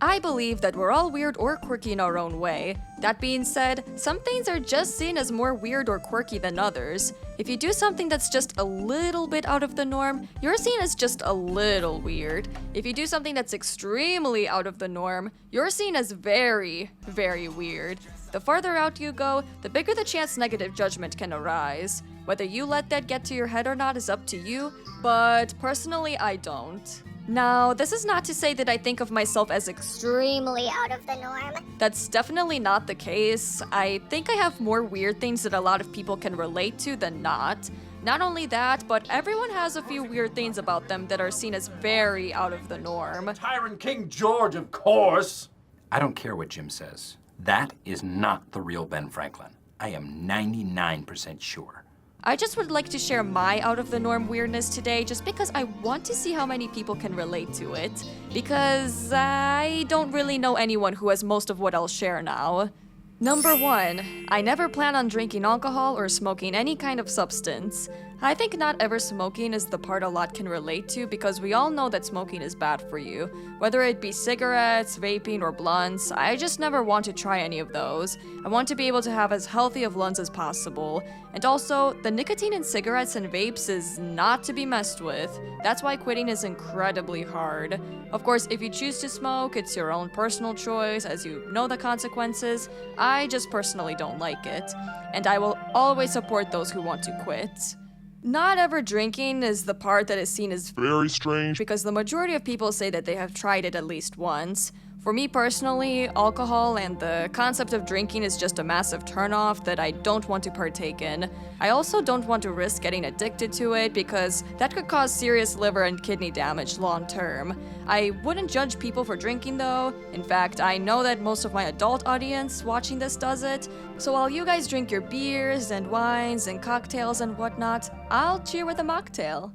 I believe that we're all weird or quirky in our own way. That being said, some things are just seen as more weird or quirky than others. If you do something that's just a little bit out of the norm, you're seen as just a little weird. If you do something that's extremely out of the norm, you're seen as very, very weird. The farther out you go, the bigger the chance negative judgment can arise. Whether you let that get to your head or not is up to you, but personally I don't. Now, this is not to say that I think of myself as extremely out of the norm. That's definitely not the case. I think I have more weird things that a lot of people can relate to than not. Not only that, but everyone has a few weird things about them that are seen as very out of the norm. Tyrant King George, of course! I don't care what Jim says. That is not the real Ben Franklin. I am 99% sure. I just would like to share my out of the norm weirdness today just because I want to see how many people can relate to it. Because I don't really know anyone who has most of what I'll share now. Number 1, I never plan on drinking alcohol or smoking any kind of substance. I think not ever smoking is the part a lot can relate to because we all know that smoking is bad for you. Whether it be cigarettes, vaping, or blunts, I just never want to try any of those. I want to be able to have as healthy of lungs as possible. And also, the nicotine in cigarettes and vapes is not to be messed with. That's why quitting is incredibly hard. Of course, if you choose to smoke, it's your own personal choice as you know the consequences. I just personally don't like it. And I will always support those who want to quit. Not ever drinking is the part that is seen as very strange because the majority of people say that they have tried it at least once. For me personally, alcohol and the concept of drinking is just a massive turnoff that I don't want to partake in. I also don't want to risk getting addicted to it because that could cause serious liver and kidney damage long term. I wouldn't judge people for drinking though. In fact, I know that most of my adult audience watching this does it. So while you guys drink your beers and wines and cocktails and whatnot, I'll cheer with a mocktail.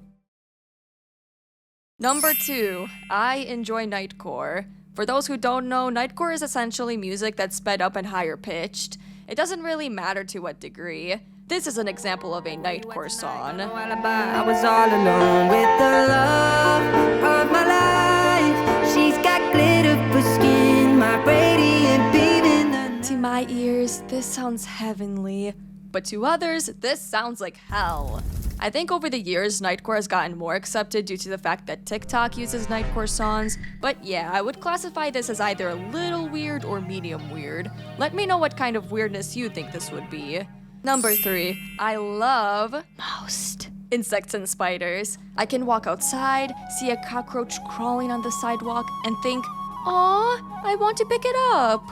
Number 2, I enjoy nightcore. For those who don't know, nightcore is essentially music that's sped up and higher pitched. It doesn't really matter to what degree. This is an example of a nightcore song. I was all alone with the love of my life. She's got glitter for skin, my radiant beam in the night. To my ears, this sounds heavenly. But to others, this sounds like hell. I think over the years, nightcore has gotten more accepted due to the fact that TikTok uses nightcore songs, but yeah, I would classify this as either a little weird or medium weird. Let me know what kind of weirdness you think this would be. Number 3, I love most insects and spiders. I can walk outside, see a cockroach crawling on the sidewalk, and think, "Aw, I want to pick it up."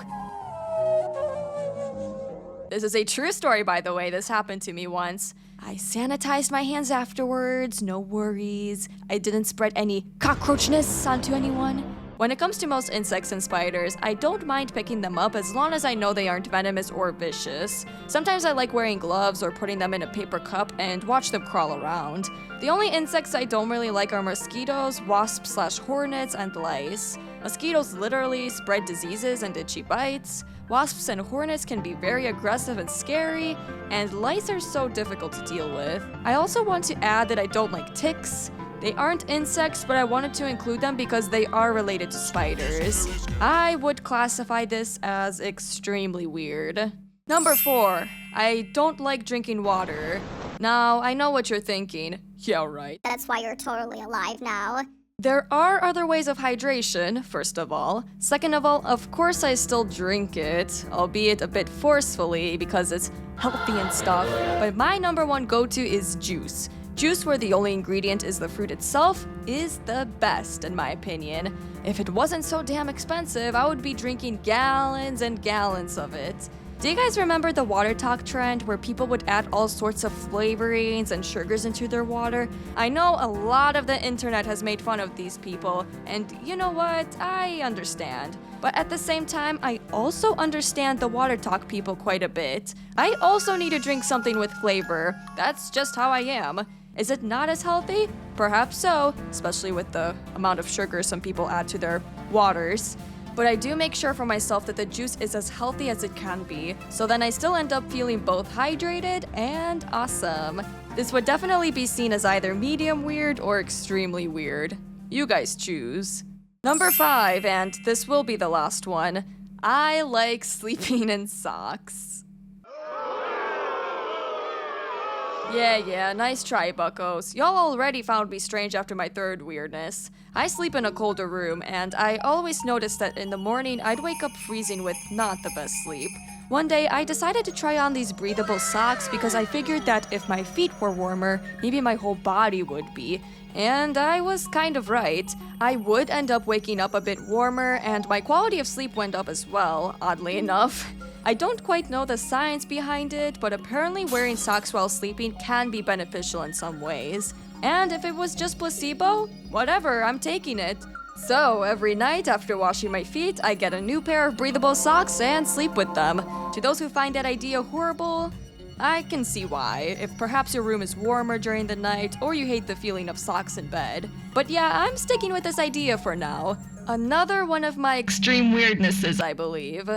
This is a true story, by the way. This happened to me once. I sanitized my hands afterwards, no worries. I didn't spread any cockroachness onto anyone. When it comes to most insects and spiders, I don't mind picking them up as long as I know they aren't venomous or vicious. Sometimes I like wearing gloves or putting them in a paper cup and watch them crawl around. The only insects I don't really like are mosquitoes, wasps/hornets, and lice. Mosquitoes literally spread diseases and itchy bites. Wasps and hornets can be very aggressive and scary, and lice are so difficult to deal with. I also want to add that I don't like ticks. They aren't insects, but I wanted to include them because they are related to spiders. I would classify this as extremely weird. Number 4, I don't like drinking water. Now, I know what you're thinking. Yeah, right. That's why you're totally alive now. There are other ways of hydration, first of all. Second of all, of course I still drink it, albeit a bit forcefully because it's healthy and stuff. But my number 1 go-to is juice. Juice where the only ingredient is the fruit itself is the best, in my opinion. If it wasn't so damn expensive, I would be drinking gallons and gallons of it. Do you guys remember the water talk trend where people would add all sorts of flavorings and sugars into their water? I know a lot of the internet has made fun of these people, and you know what? I understand. But at the same time, I also understand the water talk people quite a bit. I also need to drink something with flavor. That's just how I am. Is it not as healthy? Perhaps so, especially with the amount of sugar some people add to their waters. But I do make sure for myself that the juice is as healthy as it can be, so then I still end up feeling both hydrated and awesome. This would definitely be seen as either medium weird or extremely weird. You guys choose. Number 5, and this will be the last one. I like sleeping in socks. Yeah, nice try, buckos. Y'all already found me strange after my third weirdness. I sleep in a colder room, and I always notice that in the morning I'd wake up freezing with not the best sleep. One day, I decided to try on these breathable socks because I figured that if my feet were warmer, maybe my whole body would be. And I was kind of right. I would end up waking up a bit warmer, and my quality of sleep went up as well, oddly enough. I don't quite know the science behind it, but apparently wearing socks while sleeping can be beneficial in some ways. And if it was just placebo, whatever, I'm taking it. So, every night after washing my feet, I get a new pair of breathable socks and sleep with them. To those who find that idea horrible, I can see why, if perhaps your room is warmer during the night or you hate the feeling of socks in bed. But yeah, I'm sticking with this idea for now. Another one of my extreme weirdnesses, I believe.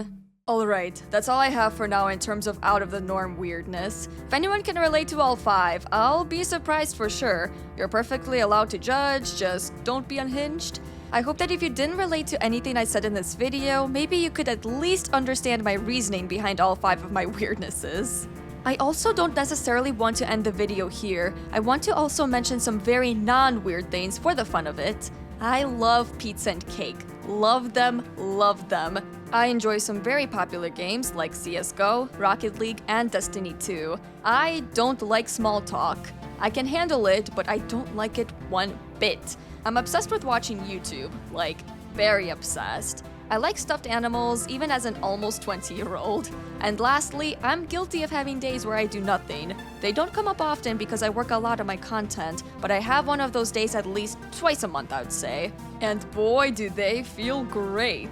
Alright, that's all I have for now in terms of out of the norm weirdness. If anyone can relate to all 5, I'll be surprised for sure. You're perfectly allowed to judge, just don't be unhinged. I hope that if you didn't relate to anything I said in this video, maybe you could at least understand my reasoning behind all 5 of my weirdnesses. I also don't necessarily want to end the video here. I want to also mention some very non-weird things for the fun of it. I love pizza and cake. Love them, love them. I enjoy some very popular games like CSGO, Rocket League, and Destiny 2. I don't like small talk. I can handle it, but I don't like it one bit. I'm obsessed with watching YouTube, like, very obsessed. I like stuffed animals, even as an almost 20-year-old. And lastly, I'm guilty of having days where I do nothing. They don't come up often because I work a lot on my content, but I have one of those days at least twice a month, I would say. And boy, do they feel great.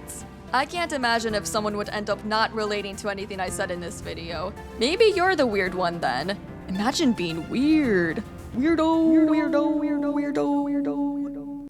I can't imagine if someone would end up not relating to anything I said in this video. Maybe you're the weird one then. Imagine being weird. Weirdo.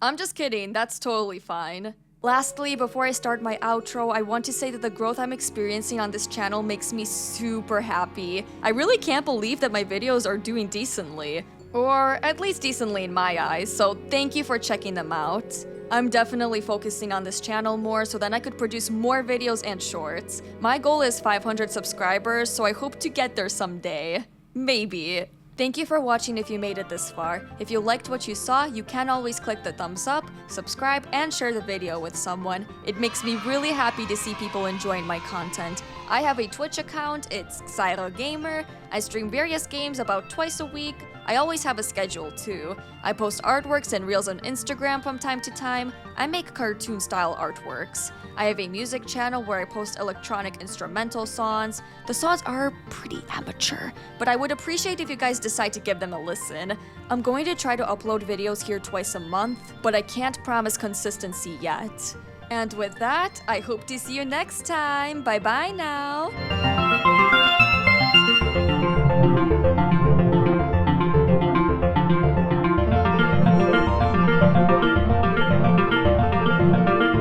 I'm just kidding, that's totally fine. Lastly, before I start my outro, I want to say that the growth I'm experiencing on this channel makes me super happy. I really can't believe that my videos are doing decently. Or at least decently in my eyes, so thank you for checking them out. I'm definitely focusing on this channel more so then I could produce more videos and shorts. My goal is 500 subscribers, so I hope to get there someday. Maybe. Thank you for watching if you made it this far. If you liked what you saw, you can always click the thumbs up, subscribe, and share the video with someone. It makes me really happy to see people enjoying my content. I have a Twitch account, it's Xyro Gamer. I stream various games about twice a week. I always have a schedule too. I post artworks and reels on Instagram from time to time. I make cartoon-style artworks. I have a music channel where I post electronic instrumental songs. The songs are pretty amateur, but I would appreciate if you guys decide to give them a listen. I'm going to try to upload videos here twice a month, but I can't promise consistency yet. And with that, I hope to see you next time. Bye-bye now!